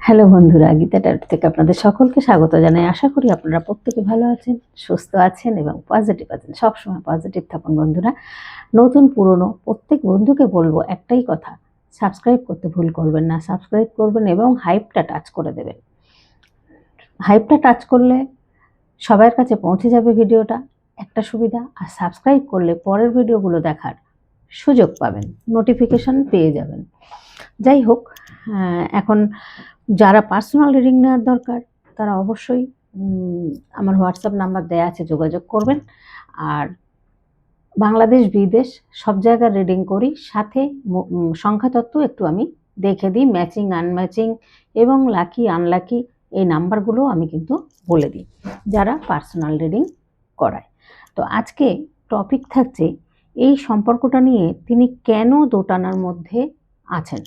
Hello বন্ধুরা, Gita tarot থেকে আপনাদের সকলকে স্বাগত জানাই। আশা করি আপনারা প্রত্যেকে ভালো আছেন, সুস্থ আছেন এবং পজিটিভ আছেন। সবসময় পজিটিভ থাকুন বন্ধুরা। নতুন পুরনো প্রত্যেক বন্ধুকে বলবো একটাই কথা, সাবস্ক্রাইব করতে ভুল করবেন না। সাবস্ক্রাইব করবেন এবং হাইপটা টাচ করে দেবেন। হাইপটা টাচ করলে সবার কাছে পৌঁছে যাবে ভিডিওটা, একটা সুবিধা। আর সাবস্ক্রাইব করলে পরের ভিডিওগুলো দেখার সুযোগ পাবেন, নোটিফিকেশন পেয়ে যাবেন। যাই হোক, এখন যারা পার্সোনাল রিডিং নেওয়ার দরকার তারা অবশ্যই আমার হোয়াটসঅ্যাপ নাম্বার দেয়া আছে, যোগাযোগ করবেন। আর বাংলাদেশ বিদেশ সব জায়গার রিডিং করি, সাথে সংখ্যাতত্ত্ব একটু আমি দেখে দিই, ম্যাচিং আনম্যাচিং এবং লাকি আনলাকি এই নাম্বারগুলো আমি কিন্তু বলে দিই যারা পার্সোনাল রিডিং করায়। তো আজকে টপিক থাকছে এই সম্পর্কটা নিয়ে, তিনি কেন দোটানার মধ্যে আছেন।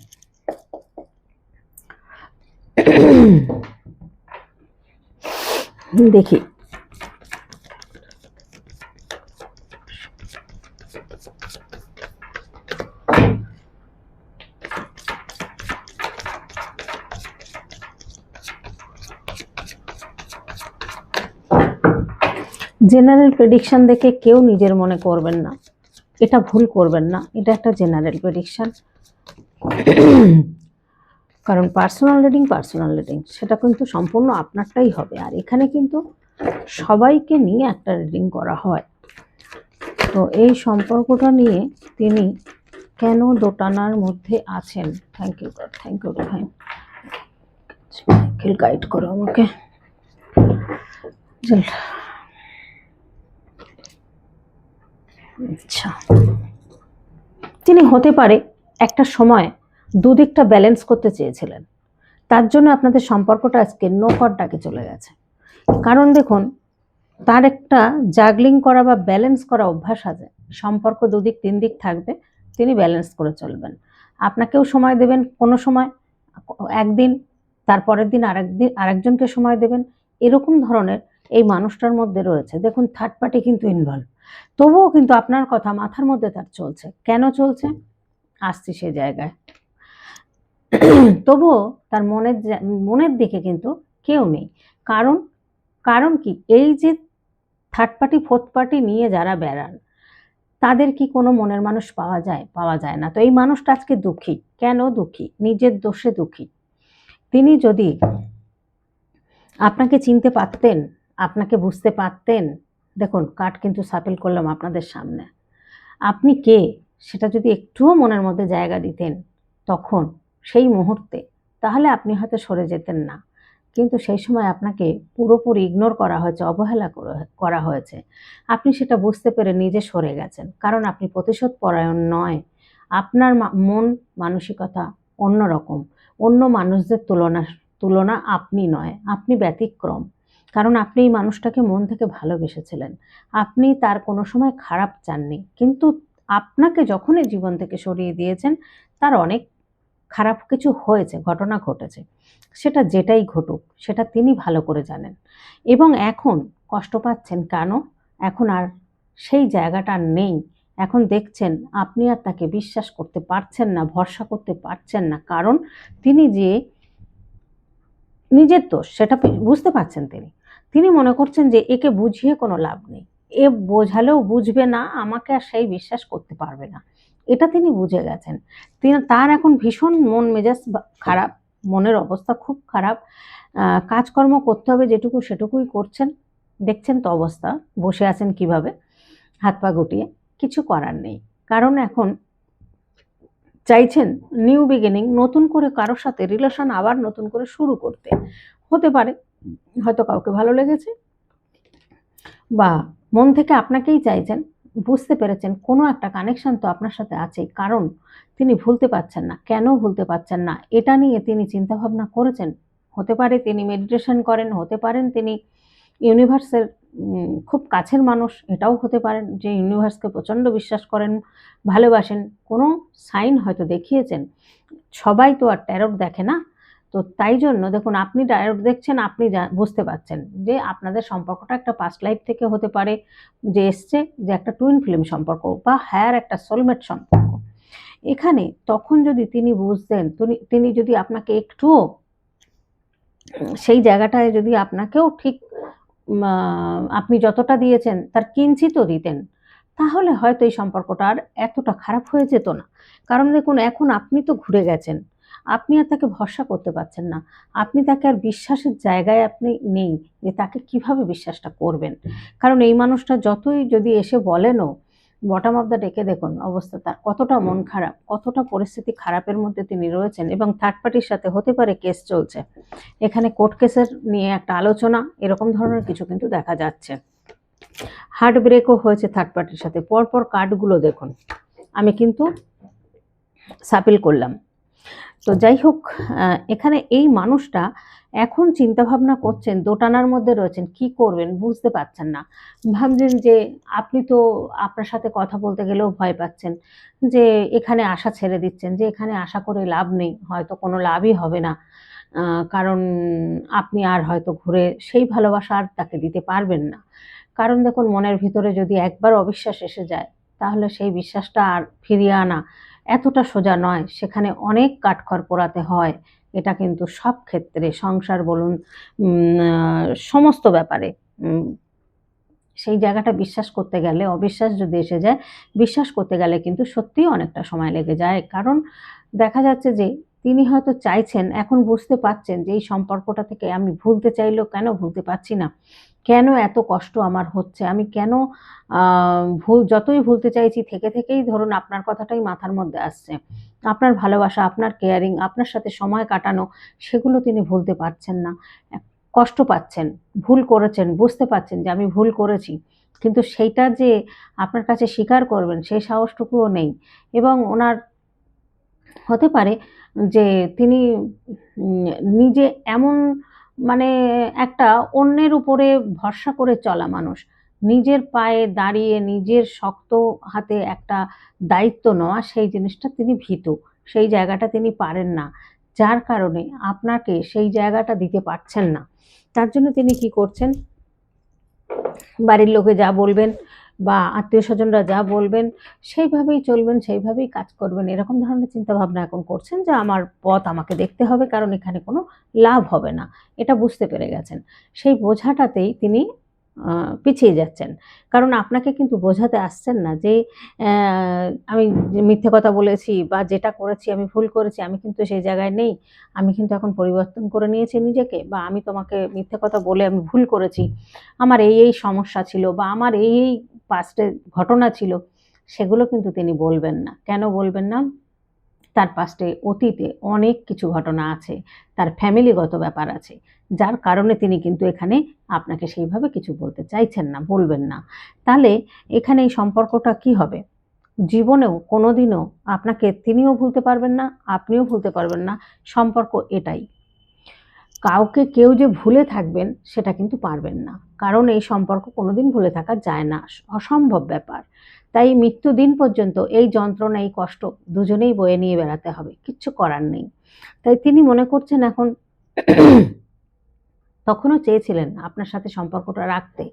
দেখি, জেনারেল প্রেডিকশন দেখে কেউ নিজের মনে করবেন না, এটা ভুল করবেন না। এটা একটা জেনারেল প্রেডিকশন, কারণ পার্সোনাল রিডিং সেটা কিন্তু সম্পূর্ণ আপনারটাই হবে। আর এখানে কিন্তু সবাইকে নিয়ে একটা রিডিং করা হয়। তো এই সম্পর্কটা নিয়ে তিনি কেন দোটানার মধ্যে আছেন। থ্যাংক ইউ ভাই, গাইড করো আমাকে। আচ্ছা, তিনি হতে পারে একটা সময় দুদিকটা ব্যালেন্স করতে চেয়েছিলেন, তার জন্য আপনাদের সম্পর্কটা আজকে নোকর ডাকে চলে গেছে। কারণ দেখুন, তার একটা জাগলিং করা বা ব্যালেন্স করা অভ্যাস আছে। সম্পর্ক দুদিক তিন দিক থাকবে, তিনি ব্যালেন্স করে চলবেন। আপনাকেও সময় দেবেন, কোনো সময় একদিন, তারপরের দিন আরেকজনকে সময় দেবেন। এরকম ধরনের এই মানুষটার মধ্যে রয়েছে। দেখুন, থার্ড পার্টি কিন্তু ইনভলভ, তবুও কিন্তু আপনার কথা মাথার মধ্যে তার চলছে। কেন চলছে আসছি সে জায়গায়। তবুও তার মনের দিকে কিন্তু কেউ নেই। কারণ কি, এই যে থার্ড পার্টি ফোর্থ পার্টি নিয়ে যারা বেড়ান, তাদের কি কোনো মনের মানুষ পাওয়া যায় না। তো এই মানুষটা আজকে দুঃখী। কেন দুঃখী? নিজের দোষে দুঃখী। তিনি যদি আপনাকে চিনতে পারতেন, আপনাকে বুঝতে পারতেন, দেখুন কার্ড কিন্তু সাপেল করলাম আপনাদের সামনে, আপনি কে সেটা যদি একটুও মনের মধ্যে জায়গা দিতেন তখন সেই মুহূর্তে, তাহলে আপনি হয়তো সরে যেতেন না। কিন্তু সেই সময় আপনাকে পুরোপুরি ইগনোর করা হয়েছে, অবহেলা করা হয়েছে। আপনি সেটা বুঝতে পেরে নিজে সরে গেছেন, কারণ আপনি প্রতিশোধ পরায়ণ নয়। আপনার মন মানসিকতা অন্যরকম। অন্য মানুষদের তুলনা আপনি নয়, আপনি ব্যতিক্রম। কারণ আপনি এই মানুষটাকে মন থেকে ভালোবেসেছিলেন, আপনি তার কোনো সময় খারাপ চাননি। কিন্তু আপনাকে যখনই জীবন থেকে সরিয়ে দিয়েছেন, তার অনেক খারাপ কিছু হয়েছে, ঘটনা ঘটেছে। সেটা যেটাই ঘটুক, সেটা তিনি ভালো করে জানেন। এবং এখন কষ্ট পাচ্ছেন কেন? এখন আর সেই জায়গাটা নেই। এখন দেখছেন আপনি আর তাকে বিশ্বাস করতে পারছেন না, ভরসা করতে পারছেন না। কারণ তিনি যে নিজের দোষ সেটা বুঝতে পারছেন। তিনি মনে করছেন যে একে বুঝিয়ে কোনো লাভ নেই, এ বোঝালেও বুঝবে না, আমাকে আর সেই বিশ্বাস করতে পারবে না। এটা তিনি বুঝে গেছেন। তার এখন ভীষণ মন মেজাজ খারাপ, মনের অবস্থা খুব খারাপ। কাজকর্ম করতে হবে যেটুকু সেটুকুই করছেন। দেখছেন তো অবস্থা, বসে আছেন কিভাবে, হাত পা গুটিয়ে। কিছু করার নেই, কারণ এখন চাইছেন নিউ বিগিনিং, নতুন করে কারোর সাথে রিলেশন আবার নতুন করে শুরু করতে। হতে পারে হয়তো কাউকে ভালো লেগেছে, বা মন থেকে আপনাকেই চাইছেন। বুঝতে পেরেছেন কোনো একটা কানেকশন তো আপনার সাথে আছেই, কারণ তিনি ভুলতে পারছেন না। কেন ভুলতে পারছেন না এটা নিয়ে তিনি চিন্তা ভাবনা করেছেন। হতে পারে তিনি মেডিটেশন করেন, হতে পারেন তিনি ইউনিভার্সের খুব কাছের মানুষ, এটাও হতে পারেন যে ইউনিভার্সকে প্রচণ্ড বিশ্বাস করেন, ভালোবাসেন। কোনো সাইন হয়তো দেখিয়েছেন। সবাই তো আর ট্যারোট দেখে না। তো তাই জন্য দেখুন, আপনি ট্যারোট দেখছেন, আপনি বুঝতে পারছেন যে আপনাদের সম্পর্কটা একটা পাস্ট লাইফ থেকে হতে পারে, যে এসছে যে একটা টুইন ফিল্ম সম্পর্ক বা হায়ার একটা সোলমেট সম্পর্ক। এখানে তখন যদি তিনি বুঝতেন, তিনি যদি আপনাকে একটুও সেই জায়গাটায় যদি আপনাকেও ঠিক আপনি যতটা দিয়েছেন তার কিঞ্চিতও দিতেন, তাহলে হয়তো এই সম্পর্কটা আর এতটা খারাপ হয়ে যেত না। কারণ দেখুন, এখন আপনি তো ঘুরে গেছেন। আপনি আর তাকে ভরসা করতে পারছেন না। আপনি তাকে আর বিশ্বাসের জায়গায় আপনি নেই যে তাকে কিভাবে বিশ্বাসটা করবেন। কারণ এই মানুষটা যতই যদি এসে বলেনও, বটম অফ দ্য ডেকে দেখুন অবস্থা তার কতটা মন খারাপ, কতটা পরিস্থিতি খারাপের মধ্যে তিনি রয়েছেন, এবং থার্ড পার্টির সাথে হতে পারে কেস চলছে। এখানে কোর্ট কেসের নিয়ে একটা আলোচনা, এরকম ধরনের কিছু কিন্তু দেখা যাচ্ছে। হার্ট ব্রেকও হয়েছে থার্ড পার্টির সাথে। পরপর কার্ডগুলো দেখুন, আমি কিন্তু সাপিল করলাম। তো যাই হোক, এখানে এই মানুষটা এখন চিন্তা ভাবনা করছেন, দোটানার মধ্যে রয়েছেন, কি করবেন বুঝতে পারছেন না। ভাবছেন যে আপনি তো আপনার সাথে কথা বলতে গেলেও ভয় পাচ্ছেন, যে এখানে আশা ছেড়ে দিচ্ছেন, যে এখানে আশা করে লাভ নেই, হয়তো কোনো লাভই হবে না। কারণ আপনি আর হয়তো ঘুরে সেই ভালোবাসা আর তাকে দিতে পারবেন না। কারণ দেখুন, মনের ভিতরে যদি একবার অবিশ্বাস এসে যায়, তাহলে সেই বিশ্বাসটা আর ফিরিয়ে আনা এতটা সোজা নয়। সেখানে অনেক কাঠখড় পোড়াতে হয়। এটা কিন্তু সব ক্ষেত্রে, সংসার বলুন, সমস্ত ব্যাপারে। উম সেই জায়গাটা বিশ্বাস করতে গেলে, অবিশ্বাস যদি এসে যায়, বিশ্বাস করতে গেলে কিন্তু সত্যিই অনেকটা সময় লেগে যায়। কারণ দেখা যাচ্ছে যে তিনি হয়তো চাইছেন, এখন বুঝতে পারছেন যে এই সম্পর্কটা থেকে আমি ভুলতে চাইলেও কেন ভুলতে পারছি না? কেন এত কষ্ট আমার হচ্ছে? আমি কেন আ যতই ভুলতে চাইছি, থেকেই ধরুন আপনার কথাটাই মাথার মধ্যে আসছে। আপনার ভালোবাসা, আপনার কেয়ারিং, আপনার সাথে সময় কাটানো, সেগুলো তিনি ভুলতে পারছেন না। কষ্ট পাচ্ছেন, ভুল করেছেন, বুঝতে পারছেন যে আমি ভুল করেছি। কিন্তু সেইটা যে আপনার কাছে স্বীকার করবেন, সেই সাহসটুকুও নেই। এবং ওনার হতে পারে যে তিনি উম নিজে এমন, মানে একটা অন্যের উপরে ভরসা করে চলা মানুষ। নিজের পায়ে দাঁড়িয়ে নিজের শক্ত হাতে একটা দায়িত্ব নেওয়া, সেই জিনিসটা তিনি ভীতু। সেই জায়গাটা তিনি পারেন না। যার কারণে আপনাকে সেই জায়গাটা দিতে পারছেন না। তার জন্য তিনি কি করছেন, বাড়ির লোকে যা বলবেন বা আত্মীয়স্বজনরা যা বলবেন সেইভাবেই চলবেন, সেইভাবেই কাজ করবেন। এরকম ধরনের চিন্তাভাবনা এখন করছেন যে আমার পথ আমাকে দেখতে হবে, কারণ এখানে কোনো লাভ হবে না। এটা বুঝতে পেরে গেছেন। সেই বোঝাটাতেই তিনি পিছিয়ে যাচ্ছেন। কারণ আপনাকে কিন্তু বোঝাতে আসছেন না যে অ্যা আমি যে মিথ্যে কথা বলেছি বা যেটা করেছি আমি ভুল করেছি, আমি কিন্তু সেই জায়গায় নেই। আমি কিন্তু এখন পরিবর্তন করে নিয়েছি নিজেকে, বা আমি তোমাকে মিথ্যে কথা বলে আমি ভুল করেছি। আমার এই সমস্যা ছিল, বা আমার এই past এ ঘটনা ছিল, সেগুলো কিন্তু তিনি বলবেন না। কেন বলবেন না? তার past এ, অতীতে অনেক কিছু ঘটনা আছে। তার ফ্যামিলিগত ব্যাপার আছে। যার কারণে তিনি কিন্তু এখানে আপনাকে সেইভাবে কিছু বলতে চাইছেন না, বলবেন না। তাহলে এখানে এই সম্পর্কটা কি হবে? জীবনেও কোনোদিনও আপনাকে তিনিও ভুলতে পারবেন না, আপনিও ভুলতে পারবেন না। সম্পর্ক এটাই। কাউকে কেউ যে ভুলে থাকবেন সেটা কিন্তু পারবেন না। কারণ এই সম্পর্ক কোনোদিন ভুলে থাকা যায় না। অসম্ভব ব্যাপার। তাই মৃত্যুদিন পর্যন্ত এই যন্ত্রণা, এই কষ্ট দুজনেই বয়ে নিয়ে বেড়াতে হবে। কিচ্ছু করার নেই। তাই তিনি মনে করছেন এখন, তখনও চেয়েছিলেন আপনার সাথে সম্পর্কটা রাখতে।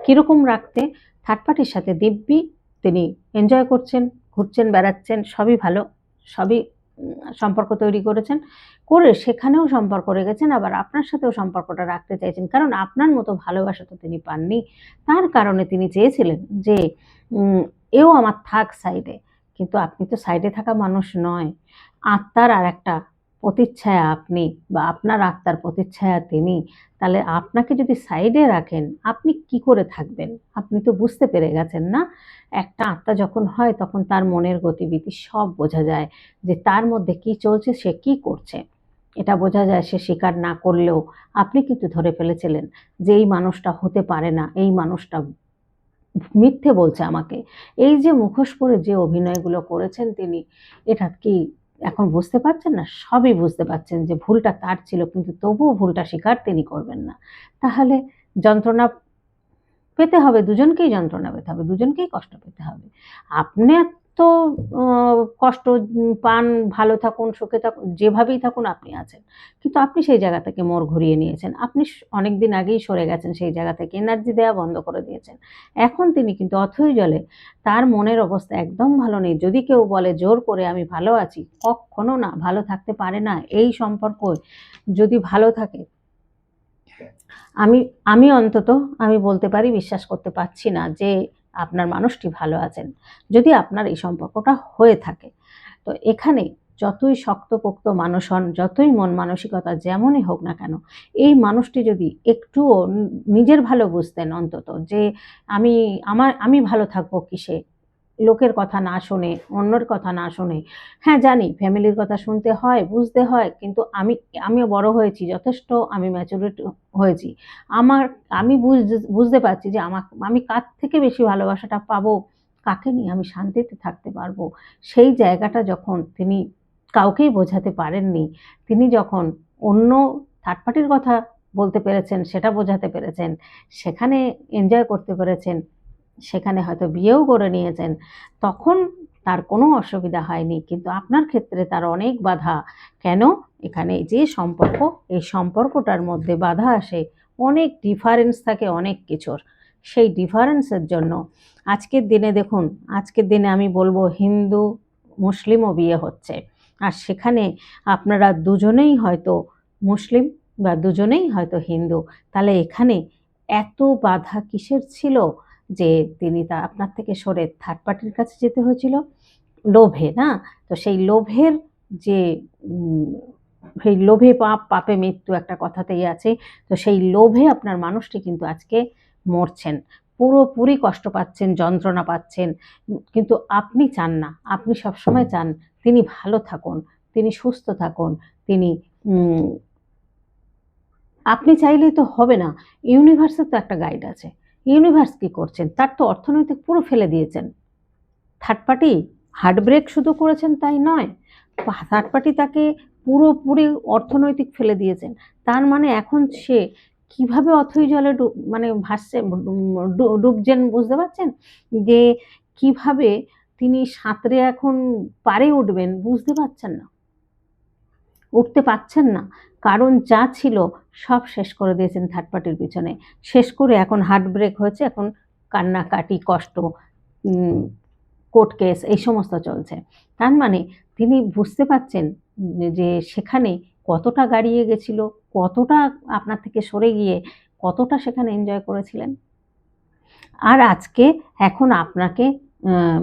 কিরকম রাখতে? থার্ড পার্টির সাথে দিব্যি তিনি এনজয় করছেন, ঘুরছেন, বেড়াচ্ছেন, সবই ভালো। সবই সম্পর্ক তৈরি করেছেন। করে সেখানেও সম্পর্ক রেখেছেন, আবার আপনার সাথেও সম্পর্কটা রাখতে চাইছেন। কারণ আপনার মতো ভালোবাসা তো তিনি পাননি। তার কারণে তিনি চেয়েছিলেন যে উম এও আমার থাক সাইডে। কিন্তু আপনি তো সাইডে থাকা মানুষ নয়। আত্মার আরেকটা প্রতিচ্ছায়া আপনি, বা আপনার আত্মার প্রতিচ্ছায়া তিনি। তাহলে আপনাকে যদি সাইডে রাখেন, আপনি কি করে থাকবেন? আপনি তো বুঝতে পেরে গেছেন না? একটা আত্মা যখন হয় তখন তার মনের গতিবিধি সব বোঝা যায়, যে তার মধ্যে কি চলছে, সে কি করছে। এটা বোঝা যায়, সে স্বীকার না করলেও। আপনি কিন্তু ধরে ফেলেছিলেন যে এই মানুষটা হতে পারে না, এই মানুষটা মিথ্যে বলছে আমাকে। এই যে মুখোশ পরে যে অভিনয়গুলো করেছেন তিনি, এটা কি এখন বুঝতে পারছেন না? সবই বুঝতে পারছেন যে ভুলটা তার ছিল, কিন্তু তবুও ভুলটা স্বীকার তিনি করবেন না। তাহলে যন্ত্রণা পেতে হবে, দুজনকেই যন্ত্রণা পেতে হবে, দুজনকেই কষ্ট পেতে হবে। আপনার তো অ কষ্ট পান, ভালো থাকুন, সুখে থাকুন, যেভাবেই থাকুন আপনি আছেন। কিন্তু আপনি সেই জায়গা থেকে মোড় ঘুরিয়ে নিয়েছেন। আপনি অনেকদিন আগেই সরে গেছেন সেই জায়গা থেকে, এনার্জি দেয়া বন্ধ করে দিয়েছেন। এখন তিনি কিন্তু অথৈ জলে, তার মনের অবস্থা একদম ভালো নেই। যদি কেউ বলে জোর করে আমি ভালো আছি, কক্ষনো না, ভালো থাকতে পারে না। এই সম্পর্ক যদি ভালো থাকে, আমি আমি অন্তত আমি বলতে পারি বিশ্বাস করতে পারছি না যে আপনার মানুষটি ভালো আছেন, যদি আপনার এই সম্পর্কটা হয়ে থাকে। তো এখানে যতই শক্তপোক্ত মানুষ হন, যতই মন মানসিকতা যেমনই হোক না কেন, এই মানুষটি যদি একটুও নিজের ভালো বুঝতেন অন্তত, যে আমি ভালো থাকবো কিসে, লোকের কথা না শুনে, অন্যের কথা না শুনে। হ্যাঁ, জানি ফ্যামিলির কথা শুনতে হয়, বুঝতে হয়, কিন্তু আমিও বড় হয়েছি যথেষ্ট, আমি ম্যাচুরিটি হয়েছি। আমার আমি বুঝতে পারছি যে আমি কার থেকে বেশি ভালোবাসাটা পাবো, কাকে নিয়ে আমি শান্তিতে থাকতে পারবো। সেই জায়গাটা যখন তিনি কাউকেই বোঝাতে পারেননি, তিনি যখন অন্য থার্ড পার্টির কথা বলতে পেরেছেন, সেটা বোঝাতে পেরেছেন, সেখানে এনজয় করতে পেরেছেন, সেখানে হয়তো বিয়েও করে নিয়েছেন, তখন তার কোনো অসুবিধা হয়নি। কিন্তু আপনার ক্ষেত্রে তার অনেক বাধা। কেন? এখানে যে সম্পর্ক, এই সম্পর্কটার মধ্যে বাধা আসে, অনেক ডিফারেন্স থাকে অনেক কিছুর। সেই ডিফারেন্সের জন্য আজকের দিনে দেখুন, আজকের দিনে আমি বলবো হিন্দু মুসলিমও বিয়ে হচ্ছে। আর সেখানে আপনারা দুজনেই হয়তো মুসলিম বা দুজনেই হয়তো হিন্দু। তাহলে এখানে এত বাধা কিসের ছিল যে তিনি আপনার থেকে সরে থার্ড পার্টির কাছে যেতে হয়েছিল? লোভে, না? তো সেই লোভের যে সেই লোভে পাপ, পাপে মৃত্যু একটা কথাতেই আছে। তো সেই লোভে আপনার মানুষটি কিন্তু আজকে মরছেন, পুরোপুরি কষ্ট পাচ্ছেন, যন্ত্রণা পাচ্ছেন। কিন্তু আপনি চান না, আপনি সবসময় চান তিনি ভালো থাকুন, তিনি সুস্থ থাকুন, তিনি আপনি চাইলেই তো হবে না। ইউনিভার্সের তো একটা গাইড আছে। ইউনিভার্স কি করছেন? তার তো অর্থনৈতিক পুরো ফেলে দিয়েছেন। থার্ড পার্টি হার্ট ব্রেক শুধু করেছেন তাই নয়, থার্ড পার্টি তাকে পুরোপুরি অর্থনৈতিক ফেলে দিয়েছেন। তার মানে এখন সে কিভাবে অথৈ জলে মানে ভাসছে, ডুবছেন, বুঝতে পারছেন? যে কিভাবে তিনি সাঁতরে এখন পারে উঠবেন বুঝতে পারছেন না, উঠতে পারছেন না। কারণ যা ছিল সব শেষ করে দিয়েছেন থার্ড পার্টির পিছনে। শেষ করে এখন হার্ট ব্রেক হয়েছে, এখন কান্নাকাটি, কষ্ট, কোর্ট কেস এই সমস্ত চলছে। তার মানে তিনি বুঝতে পারছেন যে সেখানে কতটা গাড়িয়ে গেছিল, কতটা আপনার থেকে সরে গিয়ে কতটা সেখানে এনজয় করেছিলেন। আর আজকে এখন আপনাকে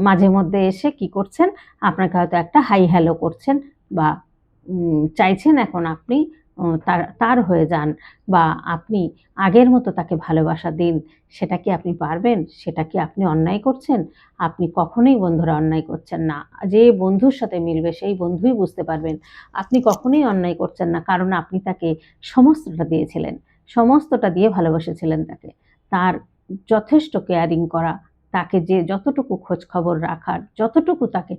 মাঝে মধ্যে এসে কি করছেন, আপনাকে হয়তো একটা হাই হ্যালো করছেন, বা চাইছেন এখন আপনি তার হয়ে যান, বা আপনি আগের মতো তাকে ভালোবাসা দিন। সেটা কি আপনি পারবেন? সেটা কি আপনি অন্যায় করছেন? আপনি কখনোই বন্ধুরা অন্যায় করছেন না। যে বন্ধুর সাথে মিলবে সেই বন্ধুই বুঝতে পারবেন আপনি কখনোই অন্যায় করছেন না। কারণ আপনি তাকে সমস্তটা দিয়েছিলেন, সমস্তটা দিয়ে ভালোবেসেছিলেন তাকে। তার যথেষ্ট কেয়ারিং করা, তাকে যে যতটুকু খোঁজ খবর রাখার, যতটুকু তাকে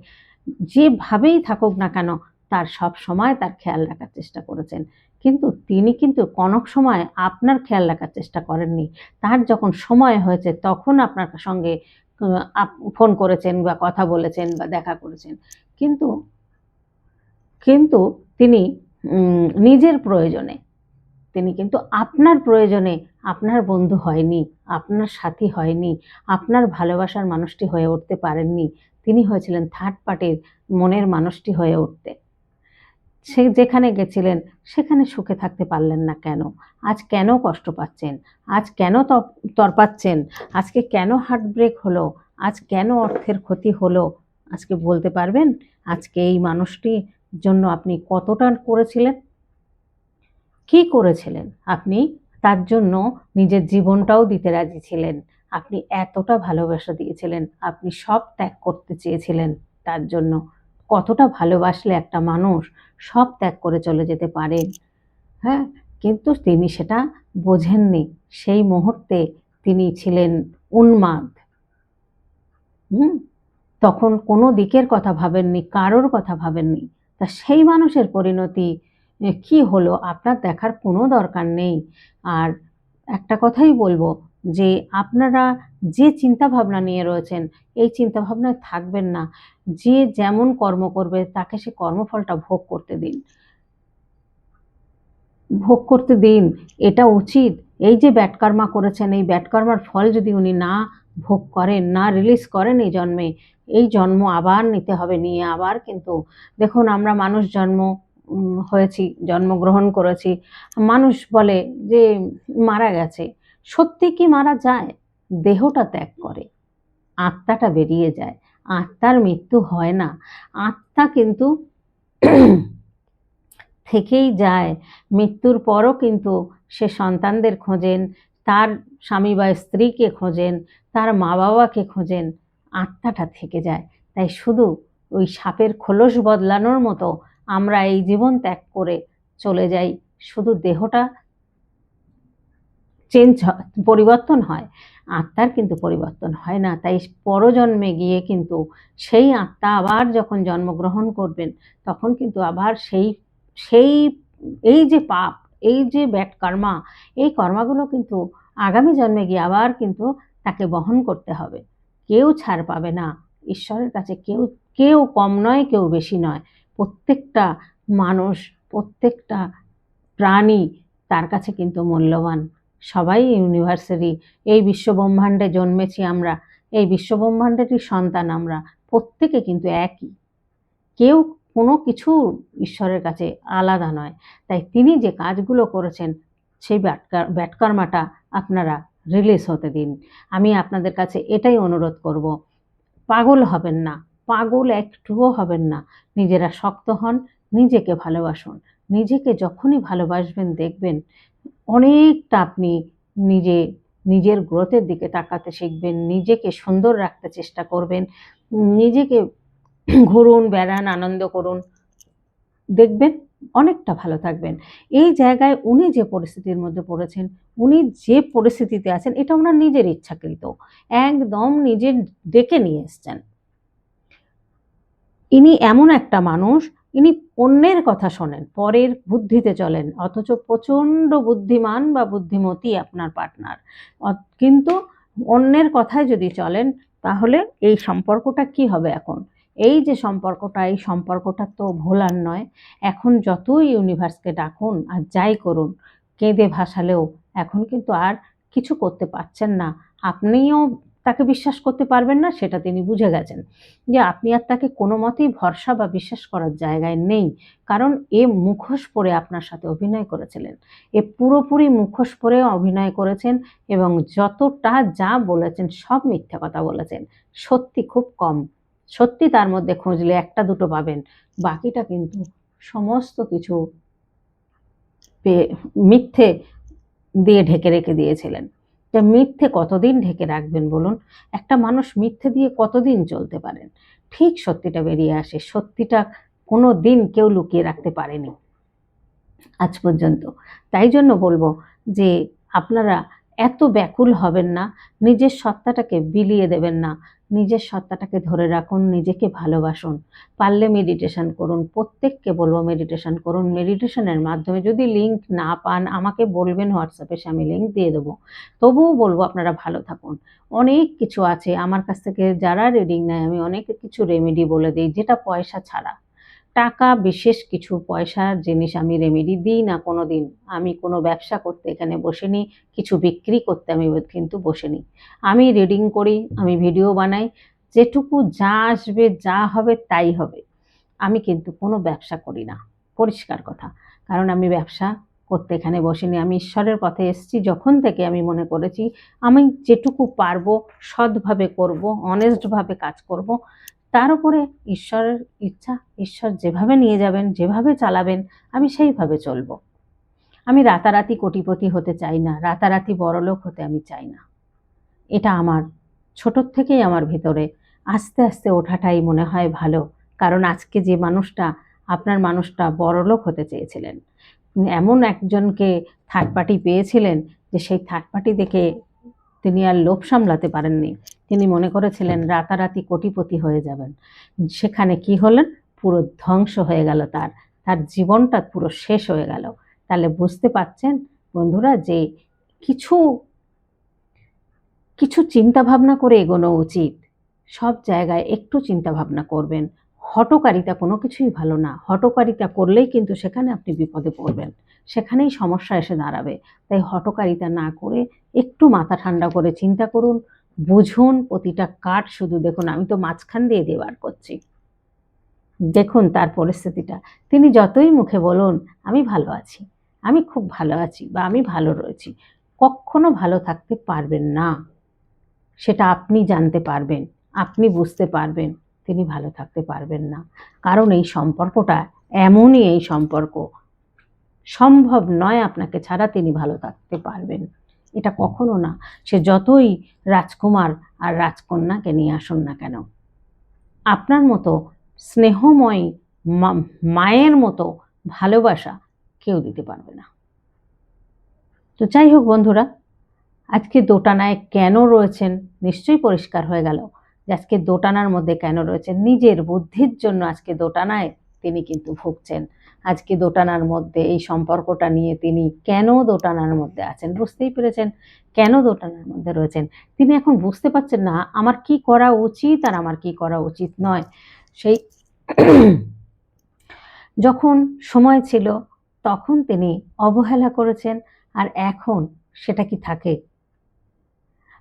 যেভাবেই থাকুক না কেন তার সব সময় তার খেয়াল রাখার চেষ্টা করেছেন। কিন্তু তিনি কিন্তু কোনো সময় আপনার খেয়াল রাখার চেষ্টা করেননি। তার যখন সময় হয়েছে তখন আপনার সঙ্গে ফোন করেছেন বা কথা বলেছেন বা দেখা করেছেন। কিন্তু কিন্তু তিনি নিজের প্রয়োজনে, তিনি কিন্তু আপনার প্রয়োজনে আপনার বন্ধু হয়নি, আপনার সাথী হয়নি, আপনার ভালোবাসার মানুষটি হয়ে উঠতে পারেননি। তিনি হয়েছিলেন থার্ড পার্টির মনের মানুষটি হয়ে উঠতে। সে যেখানে গেছিলেন সেখানে সুখে থাকতে পারলেন না কেন? আজ কেন কষ্ট পাচ্ছেন? আজ কেন তড়পাচ্ছেন? আজকে কেন হার্ট ব্রেক হলো? আজ কেন অর্থের ক্ষতি হলো? আজকে বলতে পারবেন? আজকে এই মানুষটির জন্য আপনি কতটা করেছিলেন? কি করেছিলেন? আপনি তার জন্য নিজের জীবনটাও দিতে রাজি ছিলেন। আপনি এতটা ভালোবাসা দিয়েছিলেন, আপনি সব ত্যাগ করতে চেয়েছিলেন তার জন্য। কতটা ভালোবাসলে একটা মানুষ সব ত্যাগ করে চলে যেতে পারে, হ্যাঁ? কিন্তু তিনি সেটা বোঝেননি। সেই মুহূর্তে তিনি ছিলেন উন্মাদ। হুম? তখন কোনো দিকের কথা ভাবেননি, কারোর কথা ভাবেননি। তা সেই মানুষের পরিণতি কি হলো আপনার দেখার কোনো দরকার নেই। আর একটা কথাই বলবো যে আপনারা যে চিন্তাভাবনা নিয়ে রয়েছেন, এই চিন্তাভাবনায় থাকবেন না। যে যেমন কর্ম করবে তাকে সে কর্মফলটা ভোগ করতে দিন। ভোগ করতে দিন, এটা উচিত। এই যে ব্যাড কর্মা করেছেন, এই ব্যাড কর্মার ফল যদি উনি না ভোগ করেন, না রিলিজ করেন এই জন্মে, এই জন্ম আবার নিতে হবে, নিয়ে আবার কিন্তু দেখুন আমরা মানুষ জন্ম হয়েছি, জন্মগ্রহণ করেছি, মানুষ বলে যে মারা গেছে। সত্যি কি মারা যায়? দেহটা ত্যাগ করে, আত্মাটা বেরিয়ে যায়। আত্মার মৃত্যু হয় না। আত্মা কিন্তু থেকেই যায়। মৃত্যুর পরও কিন্তু সে সন্তানদের খোঁজেন, তার স্বামী বা স্ত্রীকে খোঁজেন, তার মা বাবাকে খোঁজেন, আত্মাটা থেকে যায়। তাই শুধু ওই সাপের খোলস বদলানোর মতো আমরা এই জীবন ত্যাগ করে চলে যাই, শুধু দেহটা পরিবর্তন হয়, আত্মার কিন্তু পরিবর্তন হয় না। তাই পরজন্মে গিয়ে কিন্তু সেই আত্মা আবার যখন জন্মগ্রহণ করবেন, তখন কিন্তু আবার সেই সেই এই যে পাপ, এই যে ব্যাড কর্মা, এই কর্মাগুলো কিন্তু আগামী জন্মে গিয়ে আবার কিন্তু তাকে বহন করতে হবে। কেউ ছাড় পাবে না ঈশ্বরের কাছে। কেউ কেউ কম নয়, কেউ বেশি নয়। প্রত্যেকটা মানুষ, প্রত্যেকটা প্রাণী তার কাছে কিন্তু মূল্যবান। সবাই ইউনিভার্সেরই, এই বিশ্বব্রহ্মাণ্ডে জন্মেছি আমরা, এই বিশ্বব্রহ্মাণ্ডেরই সন্তান আমরা। প্রত্যেকে কিন্তু একই, কেউ কোনো কিছু ঈশ্বরের কাছে আলাদা নয়। তাই তিনি যে কাজগুলো করেছেন, সেই ব্যাটকর্মাটা আপনারা রিলিজ হতে দিন। আমি আপনাদের কাছে এটাই অনুরোধ করব, পাগল হবেন না, পাগল একটুও হবেন না। নিজেরা শক্ত হন, নিজেকে ভালোবাসুন। নিজেকে যখনই ভালোবাসবেন দেখবেন অনেকটা আপনি নিজের গ্রোথের দিকে তাকাতে শিখবেন, নিজেকে সুন্দর রাখতে চেষ্টা করবেন, নিজেকে ঘুরুন, বেড়ান, আনন্দ করুন, দেখবেন অনেকটা ভালো থাকবেন। এই জায়গায় উনি যে পরিস্থিতির মধ্যে পড়েছেন, উনি যে পরিস্থিতিতে আছেন, এটা ওনার নিজের ইচ্ছাকৃত, একদম নিজের ডেকে নিয়ে এসছেন। ইনি এমন একটা মানুষ, ইনি অন্যের কথা শোনেন, পরের বুদ্ধিতে চলেন, অথচ প্রচণ্ড বুদ্ধিমান বা বুদ্ধিমতী আপনার পার্টনার। কিন্তু অন্যের কথায় যদি চলেন, তাহলে এই সম্পর্কটা কি হবে এখন? এই যে সম্পর্কটা, এই সম্পর্কটা তো ভোলার নয়। এখন যতই ইউনিভার্সকে ডাকুন আর যাই করুন, কেঁদে ভাসালেও এখন কিন্তু আর কিছু করতে পারছেন না। আপনিও তাকে বিশ্বাস করতে পারবেন না, সেটা তিনি বুঝে গেছেন যে আপনি আর তাকে কোনো মতেই ভরসা বা বিশ্বাস করার জায়গায় নেই। কারণ এ মুখোশ পরে আপনার সাথে অভিনয় করেছিলেন, এ পুরোপুরি মুখোশ পরে অভিনয় করেছেন, এবং যতটা যা বলেছেন সব মিথ্যে কথা বলেছেন। সত্যি খুব কম, সত্যি তার মধ্যে খুঁজলে একটা দুটো পাবেন, বাকিটা কিন্তু সমস্ত কিছু মিথ্যে দিয়ে ঢেকে রেখে দিয়েছিলেন। তা মিথ্যে কতদিন ঢেকে রাখবেন বলুন? একটা মানুষ মিথ্যে দিয়ে কতদিন চলতে পারেন? ঠিক সত্যিটা বেরিয়ে আসে। সত্যিটা কোনো দিন কেউ লুকিয়ে রাখতে পারেনি আজ পর্যন্ত। তাই জন্য বলবো যে আপনারা এত ব্যাকুল হবেন না, নিজের সত্তাটাকে বিলিয়ে দেবেন না, নিজের সত্তাটাকে ধরে রাখুন, নিজেকে ভালোবাসুন। পারলে মেডিটেশন করুন, প্রত্যেককে বলবো মেডিটেশন করুন। মেডিটেশনের মাধ্যমে যদি লিঙ্ক না পান আমাকে বলবেন হোয়াটসঅ্যাপে, আমি লিঙ্ক দিয়ে দেবো। তবুও বলবো আপনারা ভালো থাকুন। অনেক কিছু আছে আমার কাছ থেকে যারা রিডিং নেয়, আমি অনেক কিছু রেমেডি বলে দিই যেটা পয়সা ছাড়া। টাকা বিশেষ কিছু পয়সার জিনিস আমি রেমেডি দিই না কোনো দিন। আমি কোনো ব্যবসা করতে এখানে বসিনি, কিছু বিক্রি করতে আমি কিন্তু বসিনি। আমি রিডিং করি, আমি ভিডিও বানাই, যেটুকু যা আসবে যা হবে তাই হবে। আমি কিন্তু কোনো ব্যবসা করি না, পরিষ্কার কথা। কারণ আমি ব্যবসা করতে এখানে বসিনি। আমি ঈশ্বরের পথে এসেছি যখন থেকে, আমি মনে করেছি আমি যেটুকু পারবো সৎভাবে করব, অনেস্টভাবে কাজ করব। তার উপরে ঈশ্বরের ইচ্ছা, ঈশ্বর যেভাবে নিয়ে যাবেন, যেভাবে চালাবেন, আমি সেইভাবে চলব। আমি রাতারাতি কোটিপতি হতে চাই না, রাতারাতি বড়লোক হতে আমি চাই না। এটা আমার ছোটোর থেকেই আমার ভিতরে, আস্তে আস্তে ওঠাটাই মনে হয় ভালো। কারণ আজকে যে মানুষটা, আপনার মানুষটা বড়লোক হতে চেয়েছিলেন, এমন একজনকে থার্ড পার্টি পেয়েছিলেন যে সেই থার্ড পার্টি দেখে তিনি আর লোভ সামলাতে পারেননি। তিনি মনে করেছিলেন রাতারাতি কোটিপতি হয়ে যাবেন। সেখানে কি হলেন? পুরো ধ্বংস হয়ে গেল, তার জীবনটা পুরো শেষ হয়ে গেল। তাহলে বুঝতে পারছেন বন্ধুরা যে কিছু কিছু চিন্তা ভাবনা করে এগোনো উচিত। সব জায়গায় একটু চিন্তা ভাবনা করবেন। হঠকারিতা কোনো কিছুই ভালো না। হঠকারিতা করলেই কিন্তু সেখানে আপনি বিপদে পড়বেন, সেখানেই সমস্যা এসে দাঁড়াবে। তাই হঠকারিতা না করে একটু মাথা ঠান্ডা করে চিন্তা করুন, বুঝুন। প্রতিটা কার্ড শুধু দেখুন, আমি তো মাঝখান দিয়ে বার করছি। দেখুন তার পরিস্থিতিটা। তিনি যতই মুখে বলুন, "আমি ভালো আছি, আমি খুব ভালো আছি বা আমি ভালো রয়েছি", কক্ষনো ভালো থাকতে পারবেন না। সেটা আপনি জানতে পারবেন, আপনি বুঝতে পারবেন, তিনি ভালো থাকতে পারবেন না। কারণ এই সম্পর্কটা এমনই, এই সম্পর্ক সম্ভব নয় আপনাকে ছাড়া তিনি ভালো থাকতে পারবেন। এটা কখনো না। সে যতই রাজকুমার আর রাজকন্যাকে নিয়ে আসুন না কেন, আপনার মতো স্নেহময়ী মায়ের মতো ভালোবাসা কেউ দিতে পারবে না। তো যাই হোক বন্ধুরা, আজকে দোটানায় কেন রয়েছেন নিশ্চয়ই পরিষ্কার হয়ে গেল যে আজকে দোটানার মধ্যে কেন রয়েছেন। নিজের বুদ্ধির জন্য আজকে দোটানায় তিনি কিন্তু ভুগছেন। আজকে দোটানার মধ্যে এই সম্পর্কটা নিয়ে তিনি কেন দোটানার মধ্যে আছেন বুঝতেই পেরেছেন, কেন দোটানার মধ্যে রয়েছেন। তিনি এখন বুঝতে পারছেন না আমার কি করা উচিত আর আমার কি করা উচিত নয়। সেই যখন সময় ছিল তখন তিনি অবহেলা করেছেন, আর এখন সেটা কি থাকে?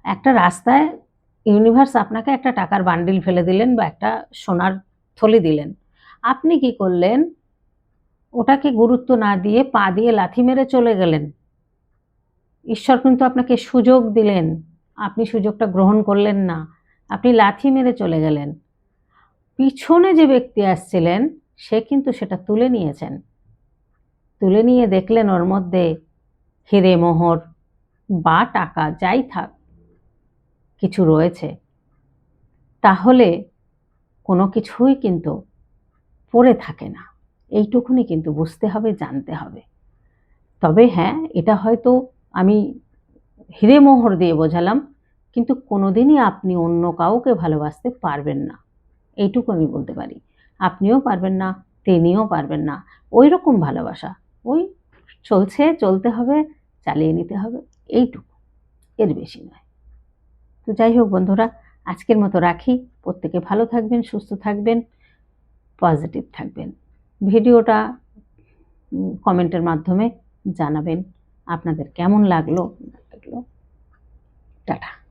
একটা রাস্তায় ইউনিভার্স আপনাকে একটা টাকার বান্ডিল ফেলে দিলেন বা একটা সোনার থলি দিলেন। আপনি কি করলেন? ওটাকে গুরুত্ব না দিয়ে পা দিয়ে লাথি মেরে চলে গেলেন। ঈশ্বর কিন্তু আপনাকে সুযোগ দিলেন। আপনি সুযোগটা গ্রহণ করলেন না। আপনি লাথি মেরে চলে গেলেন। পিছনে যে ব্যক্তি আসছিলেন সে কিন্তু সেটা তুলে নিয়েছেন। তুলে নিয়ে দেখলেন ওর মধ্যে হিরে মোহর বা টাকা যাই থাক কিছু রয়েছে। তাহলে কোনো কিছুই কিন্তু পড়ে থাকে না। এইটুকুনি কিন্তু বুঝতে হবে, জানতে হবে। তবে হ্যাঁ, এটা হয়তো আমি হিরে মোহর দিয়ে বোঝালাম, কিন্তু কোনোদিনই আপনি অন্য কাউকে ভালোবাসতে পারবেন না। এইটুকু আমি বলতে পারি। আপনিও পারবেন না, তিনিও পারবেন না। ওইরকম ভালোবাসা, ওই চলছে, চলতে হবে, চালিয়ে নিতে হবে, এইটুকু, এর বেশি নয়। তো যাই হোক বন্ধুরা, আজকের মতো রাখি। প্রত্যেকে ভালো থাকবেন, সুস্থ থাকবেন, পজিটিভ থাকবেন। ভিডিওটা কমেন্টের মাধ্যমে জানাবেন আপনাদের কেমন লাগলো। টাটা।